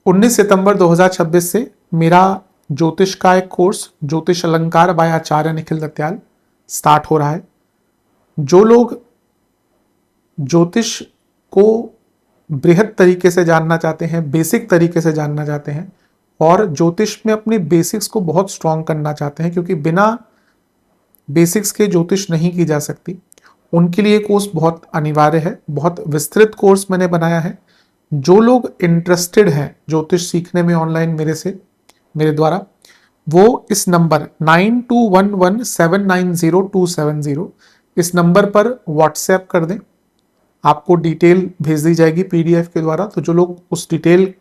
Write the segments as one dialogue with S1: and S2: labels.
S1: 19 सितंबर 2026 से मेरा ज्योतिष का एक कोर्स ज्योतिष अलंकार बाय आचार्य निखिल दत्याल स्टार्ट हो रहा है। जो लोग ज्योतिष को बृहद तरीके से जानना चाहते हैं, बेसिक तरीके से जानना चाहते हैं और ज्योतिष में अपनी बेसिक्स को बहुत स्ट्रांग करना चाहते हैं, क्योंकि बिना बेसिक्स के ज्योतिष नहीं की जा सकती, उनके लिए कोर्स बहुत अनिवार्य है। बहुत विस्तृत कोर्स मैंने बनाया है। जो लोग इंटरेस्टेड हैं ज्योतिष सीखने में ऑनलाइन मेरे द्वारा, वो इस नंबर 9211790270 इस नंबर पर व्हाट्सएप कर दें। आपको डिटेल भेज दी जाएगी पीडीएफ के द्वारा। तो जो लोग उस डिटेल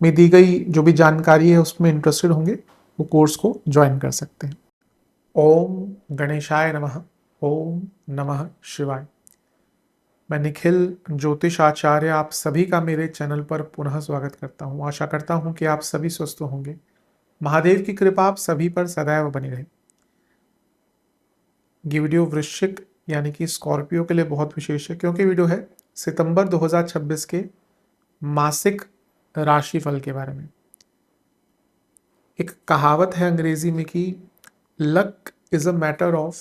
S1: में दी गई जो भी जानकारी है उसमें इंटरेस्टेड होंगे, वो कोर्स को ज्वाइन कर सकते हैं। ओम गणेशाय नमः। ओम नमः शिवाय। मैं निखिल ज्योतिष आचार्य आप सभी का मेरे चैनल पर पुनः स्वागत करता हूं। आशा करता हूं कि आप सभी स्वस्थ होंगे। महादेव की कृपा आप सभी पर सदैव बनी रहे। ये वीडियो वृश्चिक यानी कि स्कॉर्पियो के लिए बहुत विशेष है, क्योंकि वीडियो है सितंबर 2026 के मासिक राशिफल के बारे में। एक कहावत है अंग्रेजी में कि luck is a matter of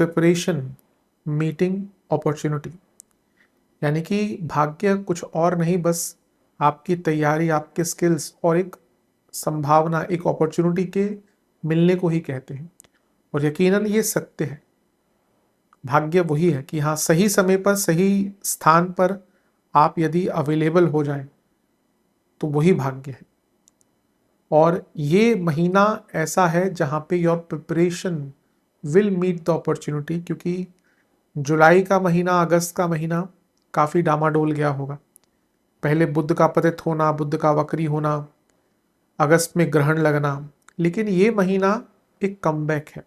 S1: preparation meeting opportunity, यानी कि भाग्य कुछ और नहीं, बस आपकी तैयारी, आपके स्किल्स और एक संभावना, एक अपॉर्चुनिटी के मिलने को ही कहते हैं। और यकीनन ये सत्य है। भाग्य वही है कि हाँ, सही समय पर सही स्थान पर आप यदि अवेलेबल हो जाएं तो वही भाग्य है। और ये महीना ऐसा है जहाँ पे your preparation will meet the opportunity, क्योंकि जुलाई का महीना, अगस्त का महीना काफ़ी डामाडोल गया होगा। पहले बुध का पतित होना, बुध का वक्री होना, अगस्त में ग्रहण लगना, लेकिन ये महीना एक कमबैक है,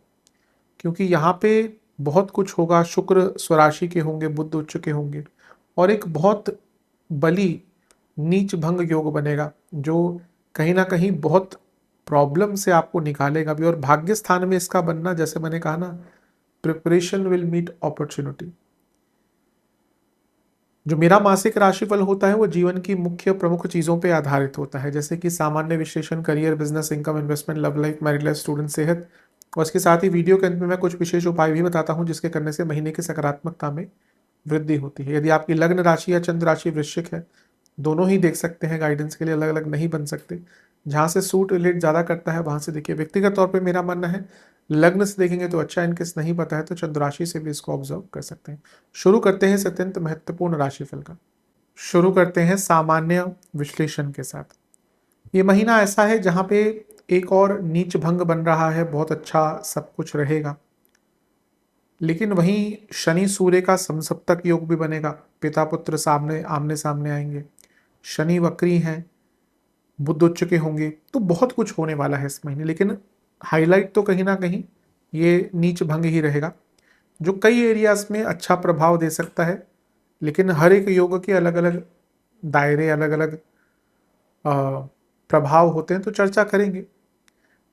S1: क्योंकि यहाँ पे बहुत कुछ होगा। शुक्र स्वराशि के होंगे, बुध उच्च के होंगे और एक बहुत बली नीच भंग योग बनेगा जो कहीं ना कहीं बहुत प्रॉब्लम से आपको निकालेगा भी। और भाग्य स्थान में इसका बनना, जैसे मैंने कहा ना, प्रिपरेशन विल मीट अपॉर्चुनिटी। जो मेरा मासिक राशिफल होता है वो जीवन की मुख्य प्रमुख चीज़ों पे आधारित होता है, जैसे कि सामान्य विश्लेषण, career, business, income, investment, love life, married life, student, सेहत, और इसके साथ ही वीडियो के अंत में मैं कुछ विशेष उपाय भी बताता हूं जिसके करने से महीने की सकारात्मकता में वृद्धि होती है। यदि आपकी लग्न राशि या चंद्र राशि वृश्चिक है, दोनों ही देख सकते हैं गाइडेंस के लिए, अलग अलग नहीं बन सकते। जहाँ से सूट रिलेट ज़्यादा करता है वहाँ से देखिए। व्यक्तिगत तौर पर मेरा मानना है लग्न से देखेंगे तो अच्छा, इनकेस नहीं पता है तो चंद्र राशि से भी इसको ऑब्जर्व कर सकते हैं। शुरू करते हैं इस अत्यंत महत्वपूर्ण राशिफल का। शुरू करते हैं सामान्य विश्लेषण के साथ। ये महीना ऐसा है जहाँ पे एक और नीच भंग बन रहा है, बहुत अच्छा सब कुछ रहेगा, लेकिन वहीं शनि सूर्य का समसप्तक योग भी बनेगा। पिता पुत्र सामने आमने सामने आएंगे, शनि वक्री हैं, बुध उच्च के होंगे, तो बहुत कुछ होने वाला है इस महीने। लेकिन हाईलाइट तो कहीं ना कहीं ये नीच भंग ही रहेगा, जो कई एरियाज में अच्छा प्रभाव दे सकता है। लेकिन हर एक योग के अलग अलग दायरे, अलग अलग प्रभाव होते हैं, तो चर्चा करेंगे।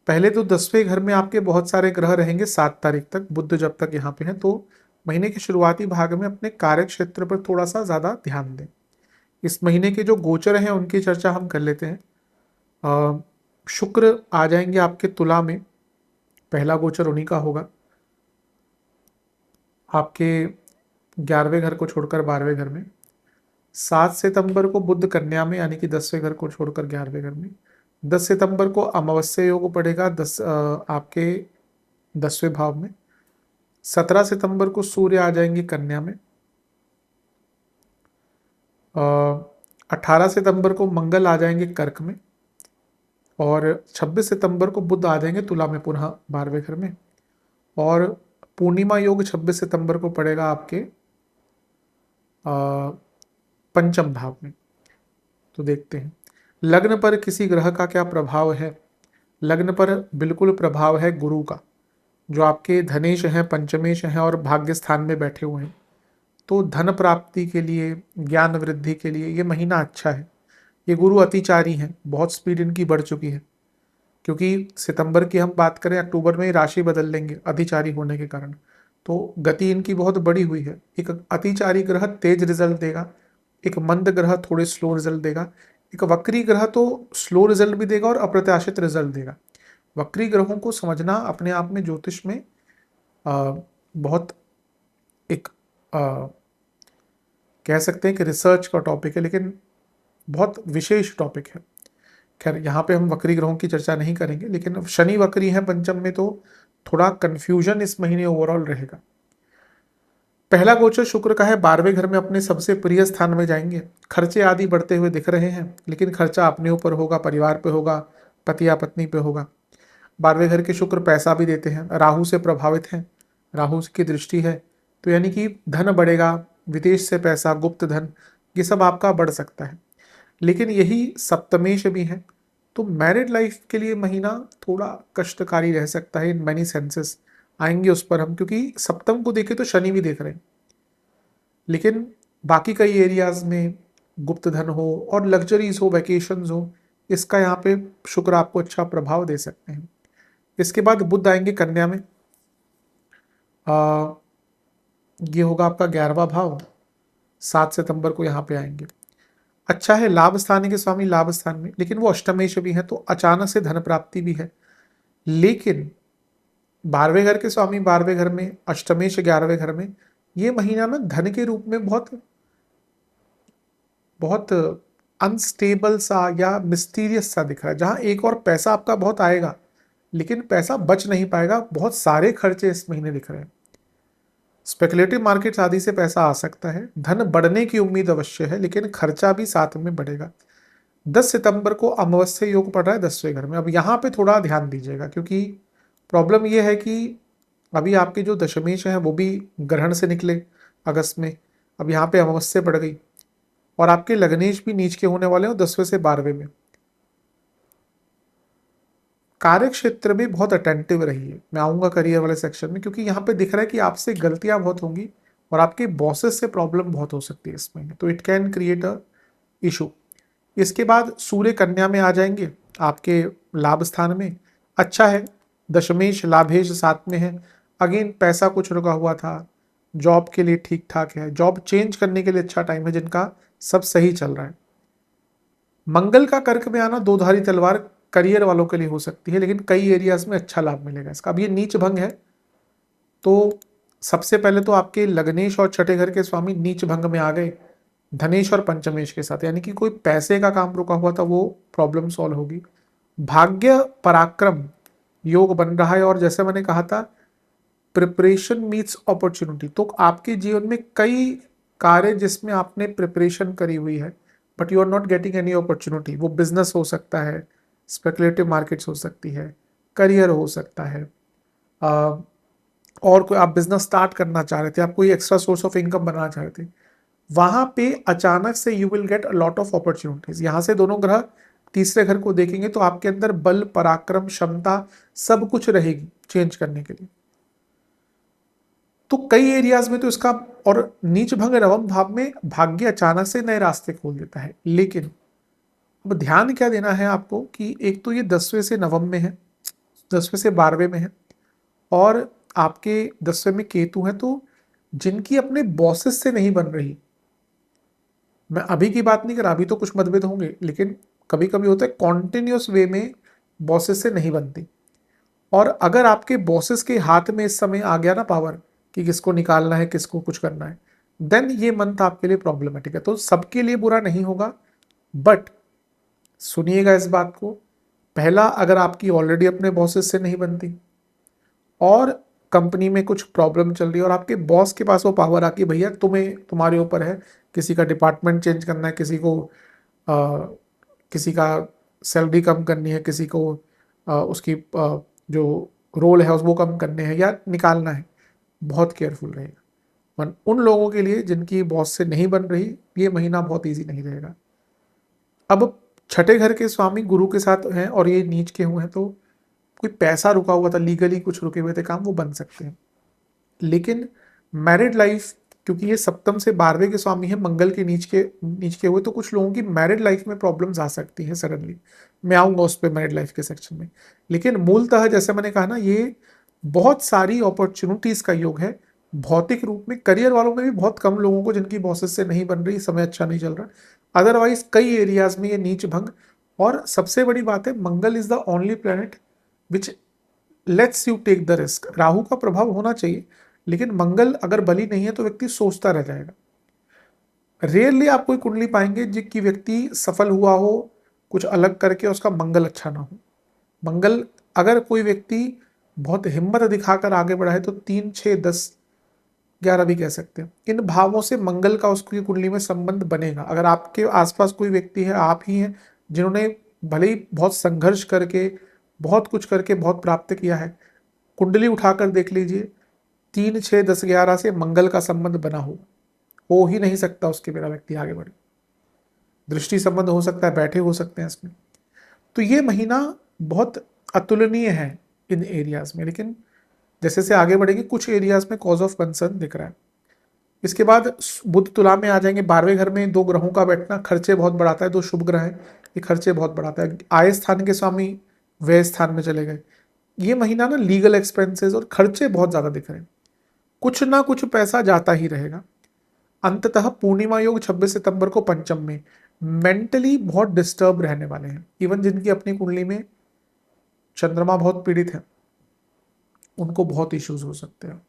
S1: पहले तो 10वें घर में आपके बहुत सारे ग्रह रहेंगे 7 तारीख तक, बुध जब तक यहाँ पे हैं। तो महीने के शुरुआती भाग में अपने कार्य क्षेत्र पर थोड़ा सा ज़्यादा ध्यान दें। इस महीने के जो गोचर हैं उनकी चर्चा हम कर लेते हैं। शुक्र आ जाएंगे आपके तुला में, पहला गोचर उन्हीं का होगा। आपके 11वें घर को छोड़कर 12वें घर में। 7 सितंबर को बुध कन्या में, यानी कि 10वें घर को छोड़कर 11वें घर में। 10 सितंबर को अमावस्या योग पड़ेगा आपके 10वें भाव में। 17 सितंबर को सूर्य आ जाएंगे कन्या में। 18 सितंबर को मंगल आ जाएंगे कर्क में। और 26 सितंबर को बुध आ जाएंगे तुला में, पुनः 12वें घर में। और पूर्णिमा योग 26 सितंबर को पड़ेगा आपके पंचम भाव में। तो देखते हैं लग्न पर किसी ग्रह का क्या प्रभाव है। लग्न पर बिल्कुल प्रभाव है गुरु का, जो आपके धनेश हैं, पंचमेश हैं और भाग्य स्थान में बैठे हुए हैं। तो धन प्राप्ति के लिए, ज्ञान वृद्धि के लिए ये महीना अच्छा है। ये गुरु अतिचारी हैं, बहुत स्पीड इनकी बढ़ चुकी है, क्योंकि सितंबर की हम बात करें, अक्टूबर में ही राशि बदल लेंगे अतिचारी होने के कारण। तो गति इनकी बहुत बड़ी हुई है। एक अतिचारी ग्रह तेज रिजल्ट देगा, एक मंद ग्रह थोड़े स्लो रिजल्ट देगा, एक वक्री ग्रह तो स्लो रिजल्ट भी देगा और अप्रत्याशित रिजल्ट देगा। वक्री ग्रहों को समझना अपने आप में ज्योतिष में बहुत एक कह सकते हैं कि रिसर्च का टॉपिक है, लेकिन बहुत विशेष टॉपिक है। खैर यहाँ पे हम वक्री ग्रहों की चर्चा नहीं करेंगे, लेकिन शनि वक्री है पंचम में, तो थोड़ा कंफ्यूजन इस महीने ओवरऑल रहेगा। पहला गोचर शुक्र का है, 12वें घर में अपने सबसे प्रिय स्थान में जाएंगे। खर्चे आदि बढ़ते हुए दिख रहे हैं, लेकिन खर्चा अपने ऊपर होगा, परिवार पे होगा, पति या पत्नी पे होगा। 12वें घर के शुक्र पैसा भी देते हैं, राहु से प्रभावित हैं, राहु की दृष्टि है, तो यानी कि धन बढ़ेगा, विदेश से पैसा, गुप्त धन, ये सब आपका बढ़ सकता है। लेकिन यही सप्तमेश भी है, तो मैरिड लाइफ के लिए महीना थोड़ा कष्टकारी रह सकता है इन मैनी सेंसेस। आएंगे उस पर हम, क्योंकि सप्तम को देखें तो शनि भी देख रहे हैं, लेकिन बाकी कई एरियाज में गुप्त धन हो और लग्जरीज हो, वैकेशंस हो, इसका यहाँ पे शुक्र आपको अच्छा प्रभाव दे सकते हैं। इसके बाद बुध आएंगे कन्या में, ये होगा आपका 11वां भाव, 7 सितंबर को यहाँ पे आएंगे। अच्छा है, लाभ स्थान के स्वामी लाभ स्थान में, लेकिन वो अष्टमेश भी है, तो अचानक से धन प्राप्ति भी है। लेकिन 12वें घर के स्वामी 12वें घर में, अष्टमेश 11वें घर में, ये महीना ना धन के रूप में बहुत बहुत अनस्टेबल सा या मिस्टीरियस सा दिख रहा है, जहां एक और पैसा आपका बहुत आएगा, लेकिन पैसा बच नहीं पाएगा। बहुत सारे खर्चे इस महीने दिख रहे हैं। स्पेकुलेटिव मार्केट्स आदि से पैसा आ सकता है, धन बढ़ने की उम्मीद अवश्य है, लेकिन खर्चा भी साथ में बढ़ेगा। 10 सितंबर को अमावस्या योग पड़ रहा है 10वें घर में। अब यहाँ पे थोड़ा ध्यान दीजिएगा, क्योंकि प्रॉब्लम ये है कि अभी आपके जो दशमेश हैं वो भी ग्रहण से निकले अगस्त में, अब यहाँ पे अमावस्या पड़ गई, और आपके लग्नेश भी नीच के होने वाले हो 10वें से 12वें में। कार्य क्षेत्र में बहुत अटेंटिव रहिए, मैं आऊँगा करियर वाले सेक्शन में, क्योंकि यहाँ पे दिख रहा है कि आपसे गलतियाँ बहुत होंगी और आपके बॉसेस से प्रॉब्लम बहुत हो सकती है इस महीने, तो it can create a issue. इसके बाद सूर्य कन्या में आ जाएंगे आपके लाभ स्थान में। अच्छा है, दशमेश लाभेश साथ में है। अगेन पैसा कुछ रुका हुआ था, जॉब के लिए ठीक ठाक है, जॉब चेंज करने के लिए अच्छा टाइम है जिनका सब सही चल रहा है। मंगल का कर्क में आना दोधारी तलवार करियर वालों के लिए हो सकती है, लेकिन कई एरियाज में अच्छा लाभ मिलेगा इसका। अब ये नीच भंग है, तो सबसे पहले तो आपके लग्नेश और छठे घर के स्वामी नीच भंग में आ गए धनेश और पंचमेश के साथ, यानी कि कोई पैसे का काम रुका हुआ था वो प्रॉब्लम सॉल्व होगी। भाग्य पराक्रम योग बन रहा है, और जैसे मैंने कहा था प्रिपरेशन मीट्स अपॉर्चुनिटी, तो आपके जीवन में कई कार्य जिसमें आपने प्रिपरेशन करी हुई है but you are not getting any opportunity, वो बिजनेस हो सकता है, स्पेकुलेटिव मार्केट्स हो सकती है, करियर हो सकता है, और कोई आप बिजनेस स्टार्ट करना चाह रहे थे, आप कोई एक्स्ट्रा सोर्स ऑफ इनकम बनाना चाह रहे थे, वहां पे अचानक से you will get a lot of opportunities. यहां से दोनों ग्रह तीसरे घर को देखेंगे तो आपके अंदर बल पराक्रम क्षमता सब कुछ रहेगी चेंज करने के लिए। तो कई एरियाज में तो इसका, और नीच भंग नवम भाव में भाग्य अचानक से नए रास्ते खोल देता है। लेकिन अब ध्यान क्या देना है आपको कि एक तो ये 10वें से नवम में है, 10वें से 12वें में है, और आपके 10वें में केतु है, तो जिनकी अपने बॉसेस से नहीं बन रही, मैं अभी की बात नहीं कर रहा, अभी तो कुछ मतभेद होंगे, लेकिन कभी कभी होता है कॉन्टिन्यूस वे में बॉसेस से नहीं बनती, और अगर आपके बॉसेस के हाथ में इस समय आ गया ना पावर कि किसको निकालना है किसको कुछ करना है, देन ये मंथ आपके लिए प्रॉब्लमेटिक है। तो सबके लिए बुरा नहीं होगा, बट सुनिएगा इस बात को, पहला अगर आपकी ऑलरेडी अपने बॉसेस से नहीं बनती और कंपनी में कुछ प्रॉब्लम चल रही है और आपके बॉस के पास वो पावर आके भैया तुम्हें, तुम्हारे ऊपर है, किसी का डिपार्टमेंट चेंज करना है, किसी का सैलरी कम करनी है, किसी को उसकी जो रोल है वो कम करने हैं या निकालना है, बहुत केयरफुल रहेगा। उन लोगों के लिए जिनकी बॉस से नहीं बन रही, ये महीना बहुत ईजी नहीं रहेगा। अब छठे घर के स्वामी गुरु के साथ हैं और ये नीच के हुए हैं, तो कोई पैसा रुका हुआ था, लीगली कुछ रुके हुए थे काम, वो बन सकते हैं। लेकिन मैरिड लाइफ, क्योंकि ये सप्तम से 12वें के स्वामी है, मंगल के नीच के हुए, तो कुछ लोगों की मैरिड लाइफ में प्रॉब्लम्स आ सकती हैं सडनली। मैं आऊँगा उस पर मैरिड लाइफ के सेक्शन में। लेकिन मूलतः जैसे मैंने कहा ना, ये बहुत सारी अपॉर्चुनिटीज़ का योग है, भौतिक रूप में करियर वालों में भी बहुत कम लोगों को जिनकी बॉसेस से नहीं बन रही, समय अच्छा नहीं चल रहा। अदरवाइज कई एरियाज में ये नीच भंग। और सबसे बड़ी बात है, Mangal is the only planet which lets you take the risk. Rahu का प्रभाव होना चाहिए, लेकिन मंगल अगर बली नहीं है तो व्यक्ति सोचता रह जाएगा। रेयरली आप कोई कुंडली पाएंगे जिसकी व्यक्ति सफल हुआ हो कुछ अलग करके, उसका मंगल अच्छा ना हो। मंगल अगर कोई व्यक्ति बहुत हिम्मत दिखाकर आगे बढ़ा है तो 3, 6, 10, 11 भी कह सकते हैं, इन भावों से मंगल का उसकी कुंडली में संबंध बनेगा। अगर आपके आसपास कोई व्यक्ति है, आप ही हैं जिन्होंने भले ही बहुत संघर्ष करके बहुत कुछ करके बहुत प्राप्त किया है, कुंडली उठाकर देख लीजिए, 3, 6, 10, 11 से मंगल का संबंध बना हो ही नहीं सकता उसके बिना व्यक्ति आगे बढ़े। दृष्टि संबंध हो सकता है, बैठे हो सकते हैं इसमें। तो ये महीना बहुत अतुलनीय है इन एरियाज में, लेकिन जैसे से आगे बढ़ेगी कुछ एरियाज में कॉज ऑफ कंसर्न दिख रहा है। इसके बाद बुध तुला में आ जाएंगे। 12वें घर में 2 ग्रहों का बैठना खर्चे बहुत बढ़ाता है। 2 शुभ ग्रह हैं, ये खर्चे बहुत बढ़ाता है। आय स्थान के स्वामी व्यय स्थान में चले गए। ये महीना ना लीगल एक्सपेंसेस और खर्चे बहुत ज्यादा दिख रहे हैं, कुछ ना कुछ पैसा जाता ही रहेगा। अंततः पूर्णिमा योग 26 सितंबर को पंचम में। मेंटली बहुत डिस्टर्ब रहने वाले हैं। इवन जिनकी अपनी कुंडली में चंद्रमा बहुत पीड़ित है, उनको बहुत इश्यूज हो सकते हैं।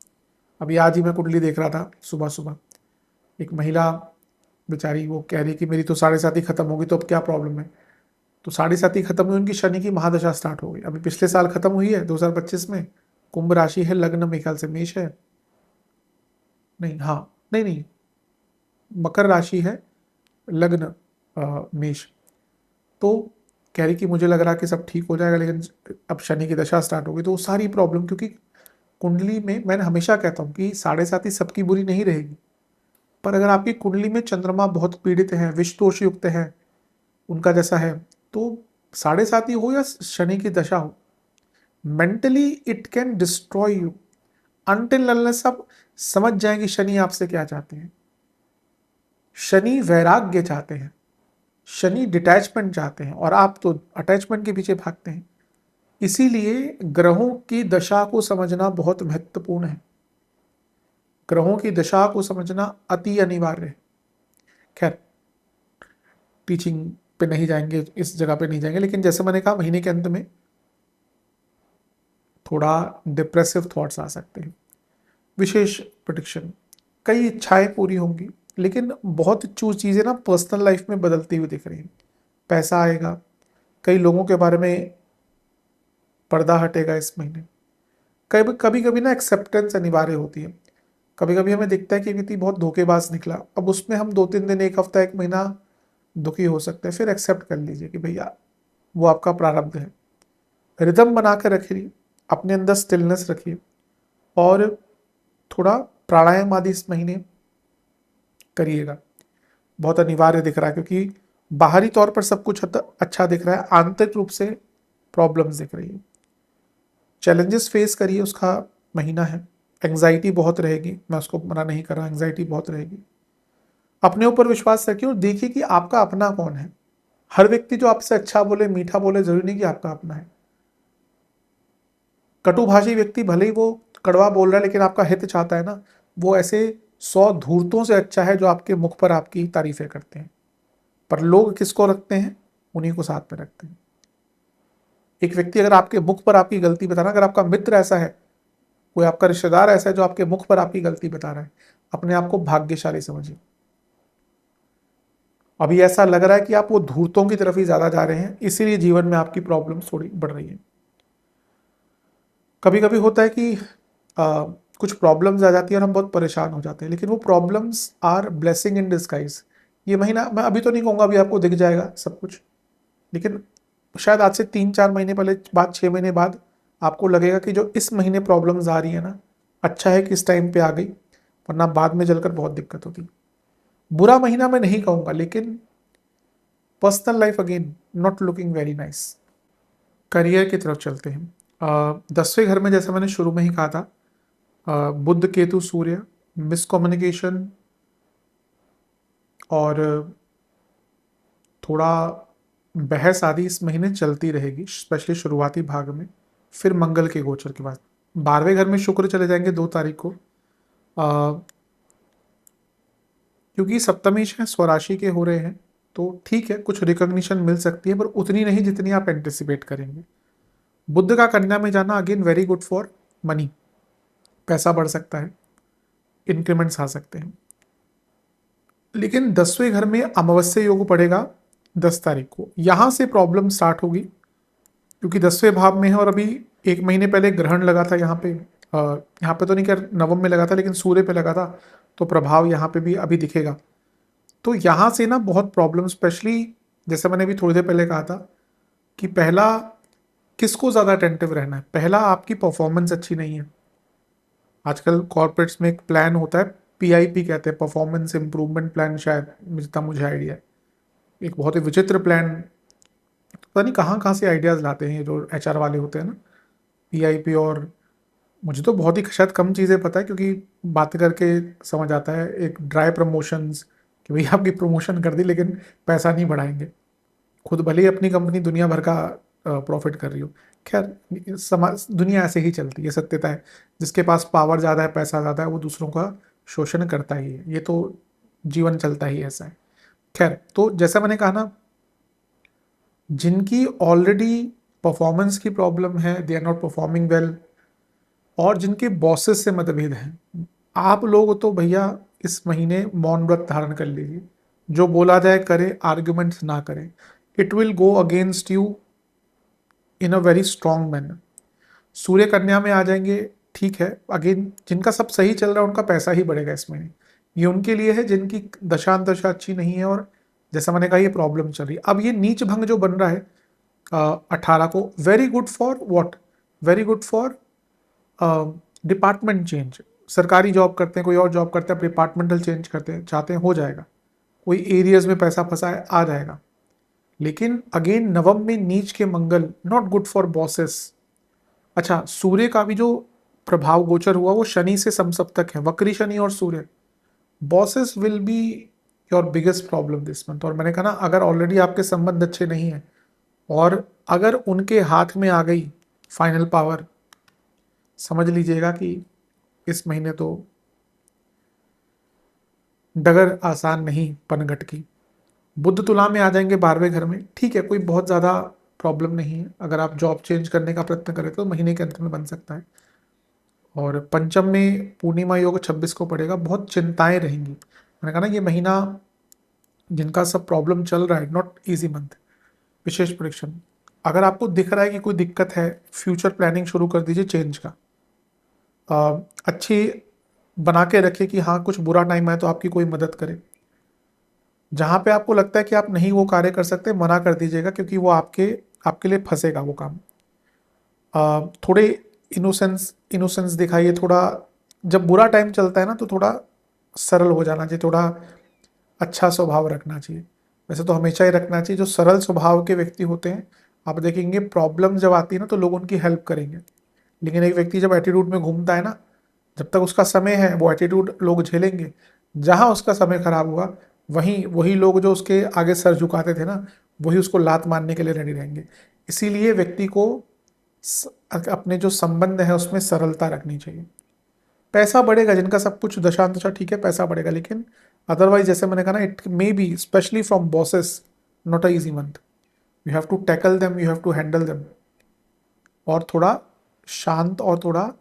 S1: अभी आज ही मैं कुंडली देख रहा था सुबह सुबह, एक महिला बेचारी वो कह रही कि मेरी तो 7.5 खत्म होगी, तो अब क्या प्रॉब्लम है। तो 7.5 खत्म हुई, उनकी शनि की महादशा स्टार्ट हो गई। अभी पिछले साल खत्म हुई है 2025 में। कुंभ राशि है, लग्न मेरे ख्याल से मेष है, नहीं, हाँ, नहीं नहीं, मकर राशि है, लग्न मेष। तो कह रही कि मुझे लग रहा कि सब ठीक हो जाएगा, लेकिन अब शनि की दशा स्टार्ट हो गई। तो वो सारी प्रॉब्लम, क्योंकि कुंडली में मैंने हमेशा कहता हूँ कि 7.5 सबकी बुरी नहीं रहेगी, पर अगर आपकी कुंडली में चंद्रमा बहुत पीड़ित है, विष दोष युक्त है, उनका जैसा है, तो 7.5 हो या शनि की दशा हो, mentally it can destroy you until unless आप समझ जाएं कि शनि आपसे क्या चाहते हैं। शनि वैराग्य चाहते हैं, शनि डिटैचमेंट चाहते हैं, और आप तो अटैचमेंट के पीछे भागते हैं। इसीलिए ग्रहों की दशा को समझना बहुत महत्वपूर्ण है। ग्रहों की दशा को समझना अति अनिवार्य है। खैर, टीचिंग पे नहीं जाएंगे, इस जगह पे नहीं जाएंगे, लेकिन जैसे मैंने कहा महीने के अंत में थोड़ा डिप्रेसिव थॉट्स आ सकते हैं। विशेष प्रेडिक्शन, कई इच्छाएं पूरी होंगी, लेकिन बहुत चीज़ें ना पर्सनल लाइफ में बदलती हुई दिख रही हैं। पैसा आएगा, कई लोगों के बारे में पर्दा हटेगा इस महीने। कभी कभी कभी ना एक्सेप्टेंस अनिवार्य होती है। कभी कभी हमें दिखता है कि व्यक्ति बहुत धोखेबाज निकला, अब उसमें हम 2-3 दिन, 1 हफ्ता, 1 महीना दुखी हो सकते हैं, फिर एक्सेप्ट कर लीजिए कि भैया वो आपका प्रारब्ध है। रिदम बना कर रखिए, अपने अंदर स्टिलनेस रखिए, और थोड़ा प्राणायाम आदि इस महीने करिएगा। बहुत अनिवार्य दिख रहा है, क्योंकि बाहरी तौर पर सब कुछ अच्छा दिख रहा है, आंतरिक रूप से प्रॉब्लम्स दिख रही है। चैलेंजेस फेस करिए, उसका महीना है। एंग्जाइटी बहुत रहेगी, मैं उसको मना नहीं कर रहा, एंग्जाइटी बहुत रहेगी। अपने ऊपर विश्वास रखिए और देखिए कि आपका अपना कौन है। हर व्यक्ति जो आपसे अच्छा बोले, मीठा बोले, जरूरी नहीं कि आपका अपना है। कटुभाषी व्यक्ति भले ही वो कड़वा बोल रहा है, लेकिन आपका हित चाहता है ना, वो ऐसे 100 धूर्तों से अच्छा है जो आपके मुख पर आपकी तारीफें करते हैं। पर लोग किसको रखते हैं? उन्हीं को साथ में रखते हैं। एक व्यक्ति अगर आपके मुख पर आपकी गलती बताना, अगर आपका मित्र ऐसा है, कोई आपका रिश्तेदार ऐसा है जो आपके मुख पर आपकी गलती बता रहा है, अपने आप को भाग्यशाली समझिए। अभी ऐसा लग रहा है कि आप वो धूर्तों की तरफ ही ज्यादा जा रहे हैं, इसीलिए जीवन में आपकी प्रॉब्लम थोड़ी बढ़ रही है। कभी कभी होता है कि कुछ प्रॉब्लम्स आ जाती है और हम बहुत परेशान हो जाते हैं, लेकिन वो problems are blessing in disguise. ये महीना मैं अभी तो नहीं कहूँगा अभी आपको दिख जाएगा सब कुछ, लेकिन शायद आज से 3-4 महीने पहले बाद, 6 महीने बाद आपको लगेगा कि जो इस महीने प्रॉब्लम्स आ रही है ना, अच्छा है कि इस टाइम पे आ गई, वरना बाद में चलकर बहुत दिक्कत होती। बुरा महीना मैं नहीं कहूँगा, लेकिन personal life again not looking very nice. Career की तरफ चलते हैं। 10वें घर में, जैसे मैंने शुरू में ही कहा था, बुध केतु सूर्य, मिसकम्युनिकेशन और थोड़ा बहस आदि इस महीने चलती रहेगी, स्पेशली शुरुआती भाग में। फिर मंगल के गोचर के बाद 12वें घर में शुक्र चले जाएंगे 2 तारीख को, क्योंकि सप्तमेश है स्वराशि के हो रहे हैं तो ठीक है, कुछ रिकॉग्निशन मिल सकती है पर उतनी नहीं जितनी आप एंटिसिपेट करेंगे। बुध का कन्या में जाना again very good for money, पैसा बढ़ सकता है, इंक्रीमेंट्स आ सकते हैं। लेकिन 10वें घर में अमावस्या योग पड़ेगा 10 तारीख को, यहां से प्रॉब्लम स्टार्ट होगी क्योंकि 10वें भाव में है और अभी 1 महीने पहले ग्रहण लगा था यहाँ पे। यहाँ पे तो नहीं, कर नवम में लगा था लेकिन सूर्य पे लगा था, तो प्रभाव यहाँ पे भी अभी दिखेगा। तो यहाँ से ना बहुत प्रॉब्लम, स्पेशली जैसे मैंने अभी थोड़ी देर पहले कहा था कि पहला किसको ज़्यादा अटेंटिव रहना है। पहला, आपकी परफॉर्मेंस अच्छी नहीं है। आजकल कॉर्पोरेट्स में एक प्लान होता है, PIP कहते हैं, परफॉर्मेंस इंप्रूवमेंट प्लान, शायद जितना मुझे आइडिया है। एक बहुत ही विचित्र प्लान, पता नहीं कहाँ कहाँ से आइडियाज़ लाते हैं ये जो HR वाले होते हैं ना, PIP। और मुझे तो बहुत ही शायद कम चीज़ें पता है क्योंकि बात करके समझ आता है। एक ड्राई प्रमोशंस, कि भैया आपकी प्रमोशन कर दी लेकिन पैसा नहीं बढ़ाएंगे, खुद भले ही अपनी कंपनी दुनिया भर का प्रॉफिट कर रही हो। खैर, समाज दुनिया ऐसे ही चलती है, सत्यता है। जिसके पास पावर ज़्यादा है, पैसा ज़्यादा है, वो दूसरों का शोषण करता ही है, ये तो जीवन चलता ही ऐसा है। खैर, तो जैसा मैंने कहा ना, जिनकी ऑलरेडी परफॉर्मेंस की प्रॉब्लम है, they are not performing well, और जिनके बॉसेस से मतभेद हैं, आप लोग तो भैया इस महीने मौन व्रत धारण कर लीजिए। जो बोला जाए करे, आर्ग्यूमेंट्स ना करें। It will go against you in a very strong manner. Surya Kanya में आ जाएंगे, ठीक है। अगेन जिनका सब सही चल रहा है उनका पैसा ही बढ़ेगा इस महीने। ये उनके लिए है जिनकी दशा अच्छी नहीं है और जैसा मैंने कहा ये प्रॉब्लम चल रही है। अब ये नीच भंग जो बन रहा है 18 को, very good for what, very good for department change. सरकारी जॉब करते हैं, कोई और जॉब करते हैं, डिपार्टमेंटल चेंज करते हैं, चाहते हैं, हो जाएगा। कोई एरियाज में पैसा फंसा है, आ जाएगा। लेकिन अगेन नवम में नीच के मंगल, नॉट गुड फॉर बॉसेस। अच्छा, सूर्य का भी जो प्रभाव गोचर हुआ वो शनि से समसप्तक है, वक्री शनि और Surya. Bosses will be your biggest problem this month. और मैंने कहा ना, अगर ऑलरेडी आपके संबंध अच्छे नहीं है और अगर उनके हाथ में आ गई फाइनल पावर, समझ लीजिएगा कि इस महीने तो डगर आसान नहीं पनघट की। बुध तुला में आ जाएंगे 12वें घर में, ठीक है, कोई बहुत ज़्यादा प्रॉब्लम नहीं है। अगर आप जॉब चेंज करने का प्रयत्न करें तो महीने के अंत में बन सकता है। और पंचम में पूर्णिमा योग 26 को पड़ेगा, बहुत चिंताएं रहेंगी। मैंने कहा ना, ये महीना जिनका सब प्रॉब्लम चल रहा है, नॉट इजी मंथ। विशेष प्रेडिक्शन, अगर आपको दिख रहा है कि कोई दिक्कत है, फ्यूचर प्लानिंग शुरू कर दीजिए चेंज का। अच्छी बना के रखिए कि हाँ, कुछ बुरा टाइम आए तो आपकी कोई मदद करे। जहाँ पे आपको लगता है कि आप नहीं वो कार्य कर सकते, मना कर दीजिएगा, क्योंकि वो आपके लिए फंसेगा वो काम। थोड़े इनोसेंस इनोसेंस दिखाइए थोड़ा। जब बुरा टाइम चलता है ना, तो थोड़ा सरल हो जाना चाहिए, थोड़ा अच्छा स्वभाव रखना चाहिए। वैसे तो हमेशा ही रखना चाहिए। जो सरल स्वभाव के व्यक्ति होते हैं, आप देखेंगे प्रॉब्लम जब आती है ना तो लोग उनकी हेल्प करेंगे। लेकिन एक व्यक्ति जब एटीट्यूड में घूमता है ना, जब तक उसका समय है वो एटीट्यूड लोग झेलेंगे। जहाँ उसका समय खराब हुआ, वहीं वही लोग जो उसके आगे सर झुकाते थे ना, वही उसको लात मारने के लिए रेडी रहेंगे। इसीलिए व्यक्ति को अपने जो संबंध है उसमें सरलता रखनी चाहिए। पैसा बढ़ेगा, जिनका सब कुछ दशा ठीक है, पैसा बढ़ेगा। लेकिन अदरवाइज जैसे मैंने कहा ना, it may be specially from bosses not a easy month. You have to tackle them, you have to handle them. और थोड़ा शांत और थोड़ा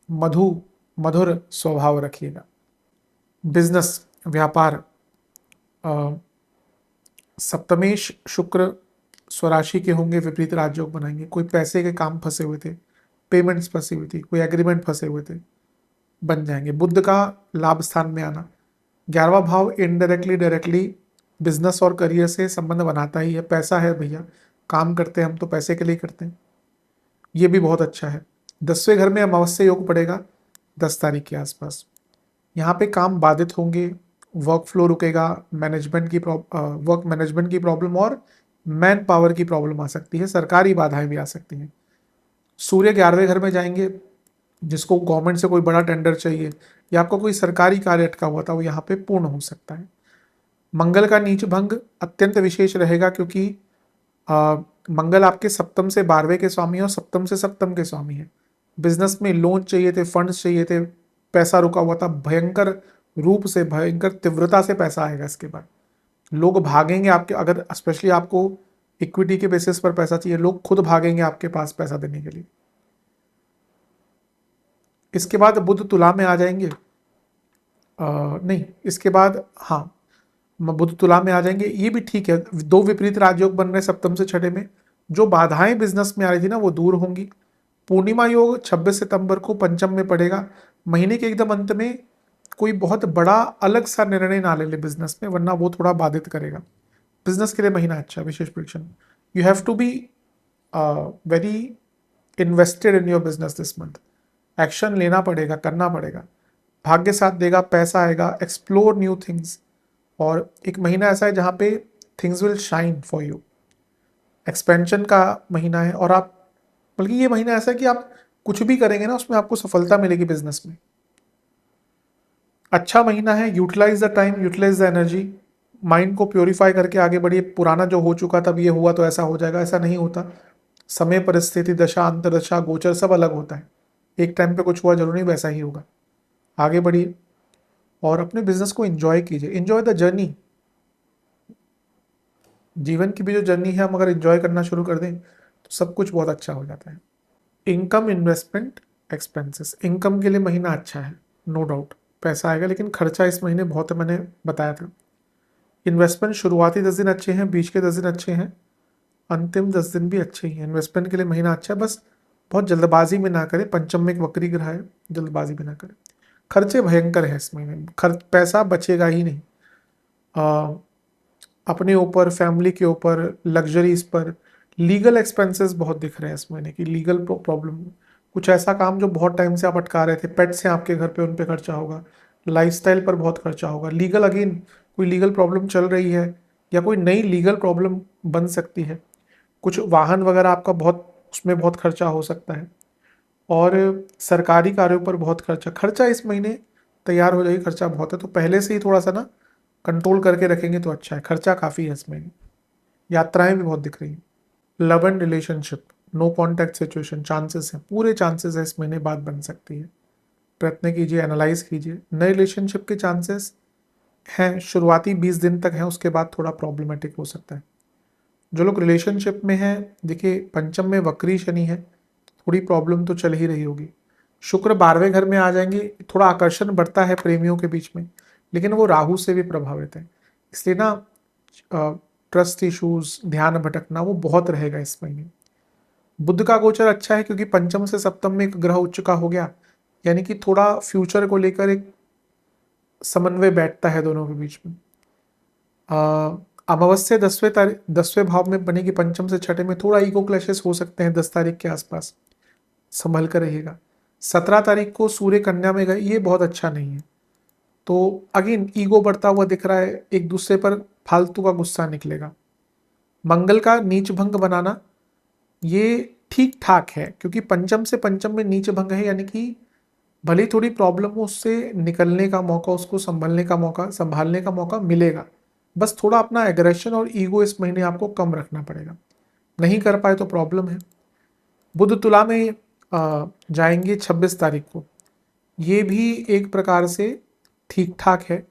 S1: मधु मधुर स्वभाव रखिएगा। बिजनेस, व्यापार, सप्तमेश शुक्र स्वराशि के होंगे, विपरीत राजयोग बनाएंगे। कोई पैसे के काम फंसे हुए थे, पेमेंट्स फंसी हुई थी, कोई एग्रीमेंट फंसे हुए थे, बन जाएंगे। बुध का लाभ स्थान में आना, 11वां भाव इनडायरेक्टली डायरेक्टली बिजनेस और करियर से संबंध बनाता ही है। पैसा है भैया, काम करते हैं हम तो पैसे के लिए करते हैं, ये भी बहुत अच्छा है। 10वें घर में अमावस्या योग पड़ेगा 10 तारीख के आसपास। यहाँ पे काम बाधित होंगे, वर्क फ्लो रुकेगा, वर्क मैनेजमेंट की प्रॉब्लम और मैन पावर की प्रॉब्लम आ सकती है, सरकारी बाधाएं भी आ सकती हैं। सूर्य 11वें घर में जाएंगे, जिसको गवर्नमेंट से कोई बड़ा टेंडर चाहिए या आपका कोई सरकारी कार्य अटका हुआ था, वो यहाँ पे पूर्ण हो सकता है। मंगल का नीच भंग अत्यंत विशेष रहेगा, क्योंकि मंगल आपके सप्तम से 12वें के स्वामी है और सप्तम से सप्तम के स्वामी है। बिजनेस में लोन चाहिए थे, फंड्स चाहिए थे, पैसा रुका हुआ था, भयंकर रूप से, भयंकर तीव्रता से पैसा आएगा इसके बाद। लोग भागेंगे आपके, अगर स्पेशली आपको इक्विटी के बेसिस पर पैसा चाहिए, लोग खुद भागेंगे आपके पास पैसा देने के लिए। इसके बाद बुध तुला में आ जाएंगे, नहीं इसके बाद, हाँ बुध तुला में आ जाएंगे, ये भी ठीक है। दो विपरीत राजयोग बन रहे सप्तम से छठे में, जो बाधाएं बिजनेस में आ रही थी ना वो दूर होंगी। पूर्णिमा योग 26 सितंबर को पंचम में पड़ेगा। महीने के एकदम अंत में कोई बहुत बड़ा अलग सा निर्णय ना ले ले बिजनेस में, वरना वो थोड़ा बाधित करेगा। बिजनेस के लिए महीना अच्छा, विशेष prediction. You have to be very invested in your business this month. Action लेना पड़ेगा, करना पड़ेगा। भाग्य साथ देगा, पैसा आएगा, एक्सप्लोर न्यू थिंग्स। और एक महीना ऐसा है जहाँ पे things will shine for you, expansion का महीना है। और आप, बल्कि ये महीना ऐसा है कि आप कुछ भी करेंगे ना उसमें आपको सफलता मिलेगी बिजनेस में। अच्छा महीना है, utilize the time, utilize the energy, mind को प्योरीफाई करके आगे बढ़िए। पुराना जो हो चुका तब ये हुआ तो ऐसा हो जाएगा, ऐसा नहीं होता। समय, परिस्थिति, दशा, अंतरदशा, गोचर सब अलग होता है। एक टाइम पे कुछ हुआ जरूरी वैसा ही होगा। आगे बढ़िए और अपने बिजनेस को एंजॉय कीजिए, एंजॉय द जर्नी। जीवन की भी जो जर्नी है हम अगर एंजॉय करना शुरू कर दें तो सब कुछ बहुत अच्छा हो जाता है। Income, investment, expenses. इनकम के लिए महीना अच्छा है, नो डाउट पैसा आएगा, लेकिन खर्चा इस महीने बहुत है, मैंने बताया था। इन्वेस्टमेंट शुरुआती 10 दिन अच्छे हैं, बीच के 10 दिन अच्छे हैं, अंतिम 10 दिन भी अच्छे ही हैं। इन्वेस्टमेंट के लिए महीना अच्छा है, बस बहुत जल्दबाजी में ना करें। पंचम में एक वक्री ग्रह है, जल्दबाजी में ना करें। खर्चे भयंकर है इस महीने, खर्च पैसा बचेगा ही नहीं। अपने ऊपर, फैमिली के ऊपर, लग्जरीज पर। लीगल एक्सपेंसेस बहुत दिख रहे हैं इस महीने की, लीगल प्रॉब्लम। कुछ ऐसा काम जो बहुत टाइम से आप अटका रहे थे, पेट्स हैं आपके घर पे, उन पे खर्चा होगा, लाइफस्टाइल पर बहुत खर्चा होगा। लीगल, अगेन कोई लीगल प्रॉब्लम चल रही है या कोई नई लीगल प्रॉब्लम बन सकती है। कुछ वाहन वगैरह आपका बहुत, उसमें बहुत खर्चा हो सकता है। और सरकारी कार्यों पर बहुत खर्चा, खर्चा इस महीने तैयार हो जाएगी, खर्चा बहुत है तो पहले से ही थोड़ा सा ना कंट्रोल करके रखेंगे तो अच्छा है। खर्चा काफ़ी है इस महीने, यात्राएं भी बहुत दिख रही हैं। Love and relationship, no contact situation, chances हैं, पूरे चांसेस है इस महीने बात बन सकती है। प्रयत्न कीजिए, एनालाइज कीजिए। नए रिलेशनशिप के चांसेस हैं, शुरुआती 20 दिन तक हैं, उसके बाद थोड़ा प्रॉब्लमेटिक हो सकता है। जो लोग रिलेशनशिप में हैं, देखिए पंचम में वक्री शनि है, थोड़ी प्रॉब्लम तो चल ही रही होगी। शुक्र 12वें घर में आ जाएंगे, थोड़ा आकर्षण बढ़ता है प्रेमियों के बीच में, लेकिन वो राहु से भी प्रभावित है, इसलिए ना ट्रस्ट इश्यूज, ध्यान भटकना वो बहुत रहेगा इस महीने। बुध का गोचर अच्छा है क्योंकि पंचम से सप्तम में एक ग्रह उच्च का हो गया, यानी कि थोड़ा फ्यूचर को लेकर एक समन्वय बैठता है दोनों के बीच में। अमावस्या 10वें भाव में बनेगी पंचम से छठे में, थोड़ा ईगो क्लैशेस हो सकते हैं 10 तारीख के आसपास, संभल कर रहिएगा। 17 तारीख को सूर्य कन्या में गए, ये बहुत अच्छा नहीं है। तो अगेन ईगो बढ़ता हुआ दिख रहा है, एक दूसरे पर फालतू का गुस्सा निकलेगा। मंगल का नीच भंग बनाना ये ठीक ठाक है, क्योंकि पंचम से पंचम में नीच भंग है, यानी कि भले ही थोड़ी प्रॉब्लम हो, उससे निकलने का मौका, उसको संभलने का मौका, संभालने का मौका मिलेगा। बस थोड़ा अपना एग्रेशन और ईगो इस महीने आपको कम रखना पड़ेगा, नहीं कर पाए तो प्रॉब्लम है। बुध तुला में जाएंगे 26 तारीख को, ये भी एक प्रकार से ठीक ठाक है।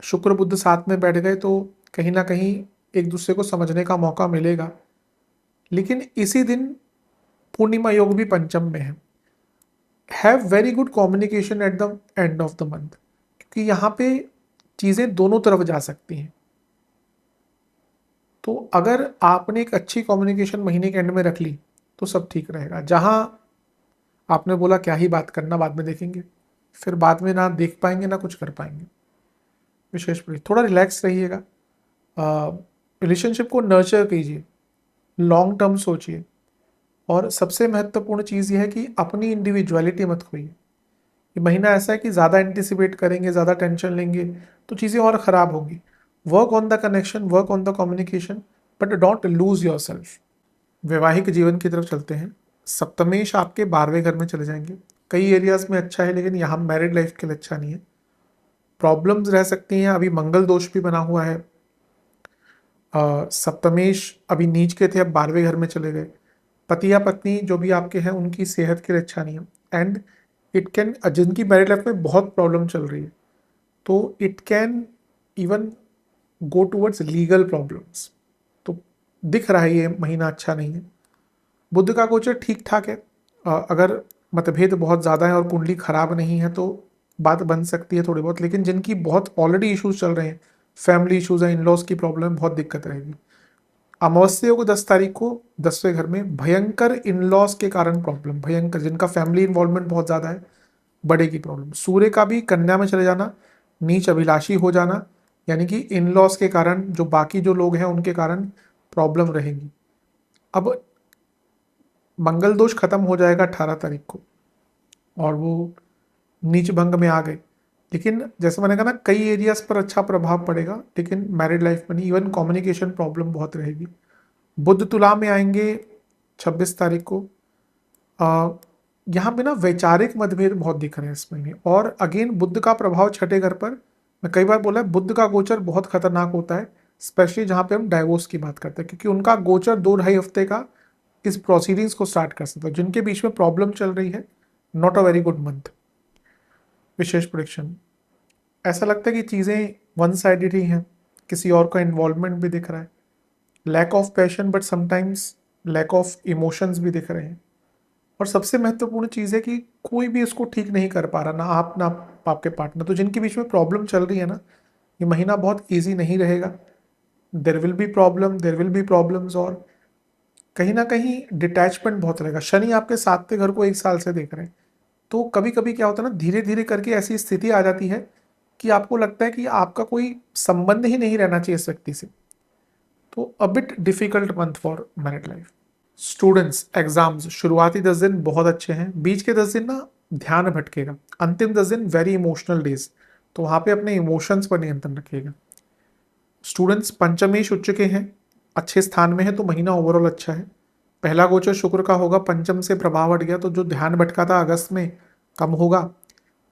S1: शुक्र बुध साथ में बैठ गए तो कहीं ना कहीं एक दूसरे को समझने का मौका मिलेगा, लेकिन इसी दिन पूर्णिमा योग भी पंचम में है। Have very good communication at the end of the month, क्योंकि यहाँ पे चीज़ें दोनों तरफ जा सकती हैं। तो अगर आपने एक अच्छी कम्युनिकेशन महीने के एंड में रख ली तो सब ठीक रहेगा। जहाँ आपने बोला क्या ही बात करना, बाद में देखेंगे, फिर बाद में ना देख पाएंगे ना कुछ कर पाएंगे। विशेष थोड़ा रिलैक्स रहिएगा, रिलेशनशिप को नर्चर कीजिए, लॉन्ग टर्म सोचिए। और सबसे महत्वपूर्ण चीज़ यह है कि अपनी इंडिविजुअलिटी मत खोइए। ये महीना ऐसा है कि ज़्यादा एंटिसिपेट करेंगे, ज़्यादा टेंशन लेंगे तो चीज़ें और ख़राब होंगी। Work on the connection, work on the communication, but don't lose your self. वैवाहिक जीवन की तरफ चलते हैं। सप्तमेश आपके 12वें घर में चले जाएंगे, कई एरियाज में अच्छा है, लेकिन यहाँ मैरिड लाइफ के लिए अच्छा नहीं है, प्रॉब्लम्स रह सकती हैं। अभी मंगल दोष भी बना हुआ है। सप्तमेश अभी नीच के थे, अब 12वें घर में चले गए। पति या पत्नी जो भी आपके हैं उनकी सेहत के लिए अच्छा नहीं है। एंड इट कैन, जिनकी मैरिड लाइफ में बहुत प्रॉब्लम चल रही है, तो it can even go towards legal problems. तो दिख रहा है ये महीना अच्छा नहीं है। बुध का गोचर ठीक ठाक है। अगर मतभेद बहुत ज़्यादा है और कुंडली खराब नहीं है तो बात बन सकती है थोड़ी बहुत, लेकिन जिनकी बहुत ऑलरेडी इश्यूज चल रहे हैं, फैमिली इश्यूज हैं, इन लॉज की प्रॉब्लम है, बहुत दिक्कत रहेगी। अमावस्या को 10 तारीख को 10वें घर में भयंकर इन लॉज के कारण प्रॉब्लम, भयंकर, जिनका फैमिली इन्वॉल्वमेंट बहुत ज़्यादा है, बढ़ेगी प्रॉब्लम। सूर्य का भी कन्या में चले जाना, नीच अभिलाषी हो जाना, यानी कि इन लॉज के कारण जो बाकी जो लोग हैं उनके कारण प्रॉब्लम रहेंगी। अब मंगल दोष खत्म हो जाएगा 18 तारीख को और वो नीच भंग में आ गए, लेकिन जैसे मैंने कहा ना, कई एरियाज पर अच्छा प्रभाव पड़ेगा, लेकिन मैरिड लाइफ में नहीं, इवन कम्युनिकेशन प्रॉब्लम बहुत रहेगी। बुध तुला में आएंगे 26 तारीख को। यहाँ पे ना वैचारिक मतभेद बहुत दिख रहे हैं इस महीने। और अगेन बुध का प्रभाव छठे घर पर, मैं कई बार बोला है, बुध का गोचर बहुत खतरनाक होता है, स्पेशली जहाँ पे हम डाइवोर्स की बात करते हैं, क्योंकि उनका गोचर 2-2.5 हफ्ते का इस प्रोसीडिंग्स को स्टार्ट कर सकता है। जिनके बीच में प्रॉब्लम चल रही है, not a very good month. विशेष प्रेडिक्शन, ऐसा लगता है कि चीज़ें वन साइडेड ही हैं, किसी और का इन्वॉल्वमेंट भी दिख रहा है, lack of passion but sometimes lack of emotions भी दिख रहे हैं। और सबसे महत्वपूर्ण चीज़ है कि कोई भी इसको ठीक नहीं कर पा रहा, ना आप ना आपके पार्टनर। तो जिनके बीच में प्रॉब्लम चल रही है ना, ये महीना बहुत ईजी नहीं रहेगा। There will be problem, there will be problems, और कहीं ना कहीं डिटैचमेंट बहुत रहेगा। शनि आपके 7वें घर को 1 साल से देख रहे हैं, तो कभी कभी क्या होता है ना, धीरे धीरे करके ऐसी स्थिति आ जाती है कि आपको लगता है कि आपका कोई संबंध ही नहीं रहना चाहिए इस व्यक्ति से। तो a bit difficult month for married life. Students, exams, शुरुआती 10 दिन बहुत अच्छे हैं, बीच के 10 दिन ना ध्यान भटकेगा, अंतिम 10 दिन वेरी इमोशनल डेज, तो वहाँ पे अपने इमोशंस पर नियंत्रण रखिएगा। स्टूडेंट्स, पंचमेश उच्च के हैं, अच्छे स्थान में है, तो महीना ओवरऑल अच्छा है। पहला गोचर शुक्र का होगा, पंचम से प्रभाव हट गया, तो जो ध्यान भटका था अगस्त में कम होगा।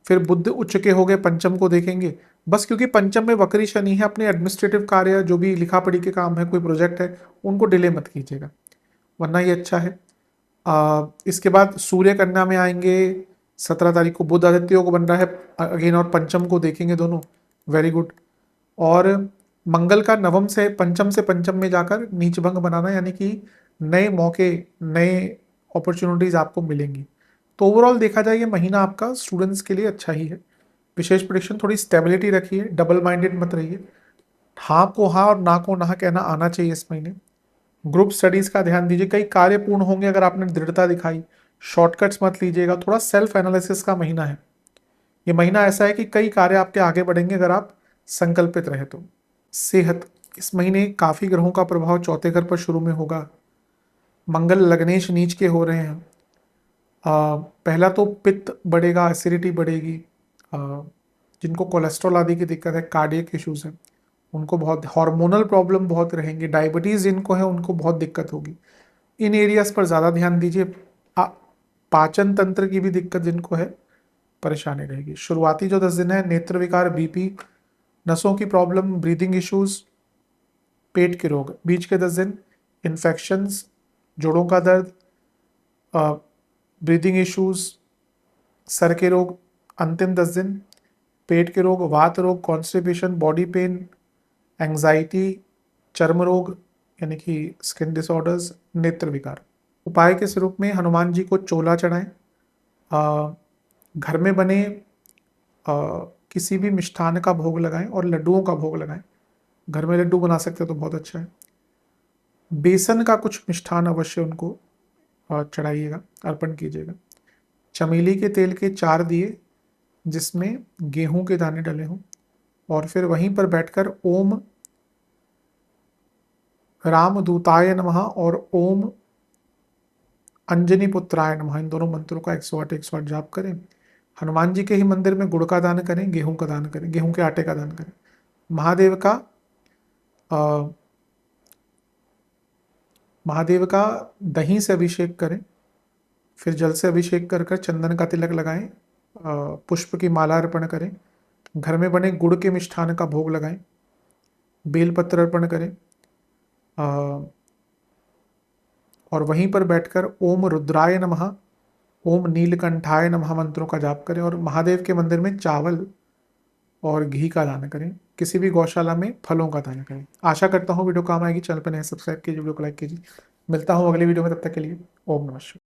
S1: फिर बुध उच्च के हो गए, पंचम को देखेंगे। बस क्योंकि पंचम में वक्री शनि है, अपने एडमिनिस्ट्रेटिव कार्य, जो भी लिखा पढ़ी के काम है, कोई प्रोजेक्ट है, उनको डिले मत कीजिएगा, वरना ये अच्छा है। इसके बाद सूर्य कन्या में आएंगे 17 तारीख को, बुध आदित्य योग बन रहा है अगेन, और पंचम को देखेंगे दोनों, वेरी गुड। और मंगल का नवम से पंचम में जाकर नीच भंग बनाना, यानी कि नए मौके, नए अपॉर्चुनिटीज आपको मिलेंगी। तो ओवरऑल देखा जाए ये महीना आपका स्टूडेंट्स के लिए अच्छा ही है। विशेष प्रेडिक्शन, थोड़ी स्टेबिलिटी रखिए, डबल माइंडेड मत रहिए, हाँ को हाँ और ना को ना कहना आना चाहिए इस महीने। ग्रुप स्टडीज का ध्यान दीजिए, कई कार्य पूर्ण होंगे अगर आपने दृढ़ता दिखाई। शॉर्टकट्स मत लीजिएगा, थोड़ा सेल्फ एनालिसिस का महीना है। ये महीना ऐसा है कि कई कार्य आपके आगे बढ़ेंगे अगर आप संकल्पित रहे तो। सेहत, इस महीने काफी ग्रहों का प्रभाव चौथे घर पर शुरू में होगा। मंगल लग्नेश नीच के हो रहे हैं। पहला तो पित्त बढ़ेगा, एसिडिटी बढ़ेगी। आ, जिनको कोलेस्ट्रॉल आदि की दिक्कत है, कार्डियक इश्यूज है, उनको बहुत, हार्मोनल प्रॉब्लम बहुत रहेंगे, डायबिटीज जिनको है उनको बहुत दिक्कत होगी। इन एरियाज पर ज़्यादा ध्यान दीजिए। पाचन तंत्र की भी दिक्कत जिनको है, परेशानी रहेगी। शुरुआती जो 10 दिन है, नेत्र विकार, बीपी, नसों की प्रॉब्लम, ब्रीदिंग इश्यूज, पेट के रोग। बीच के 10 दिन इन्फेक्शंस, जोड़ों का दर्द, ब्रीदिंग इश्यूज, सर के रोग। अंतिम 10 दिन पेट के रोग, वात रोग, कॉन्स्टिपेशन, बॉडी पेन, एंग्जाइटी, चर्म रोग यानी कि स्किन डिसऑर्डर्स, नेत्र विकार। उपाय के स्वरूप में हनुमान जी को चोला चढ़ाएं। घर में बने किसी भी मिष्ठान का भोग लगाएं और लड्डुओं का भोग लगाएं। घर में लड्डू बना सकते हो तो बहुत अच्छा है। बेसन का कुछ मिष्ठान अवश्य उनको चढ़ाइएगा, अर्पण कीजिएगा। चमेली के तेल के 4 दिए जिसमें गेहूं के दाने डले हों, और फिर वहीं पर बैठकर ओम रामदूताय नमः और ओम अंजनी पुत्राय नमः, इन दोनों मंत्रों का 108 जाप करें। हनुमान जी के ही मंदिर में गुड़ का दान करें, गेहूं का दान करें, गेहूं के आटे का दान करें। महादेव का महादेव का दही से अभिषेक करें, फिर जल से अभिषेक कर कर चंदन का तिलक लगाएं, पुष्प की माला अर्पण करें। घर में बने गुड़ के मिष्ठान का भोग लगाएं, बेलपत्र अर्पण करें, और वहीं पर बैठकर ओम रुद्राय नमः, ओम नीलकंठाय नमः मंत्रों का जाप करें और महादेव के मंदिर में चावल और घी का दान करें। किसी भी गौशाला में फलों का दान करें। आशा करता हूँ वीडियो काम आएगी। चैनल पर नए सब्सक्राइब कीजिए, वीडियो को लाइक कीजिए। मिलता हूँ अगले वीडियो में, तब तक के लिए ओम नमः शिवाय।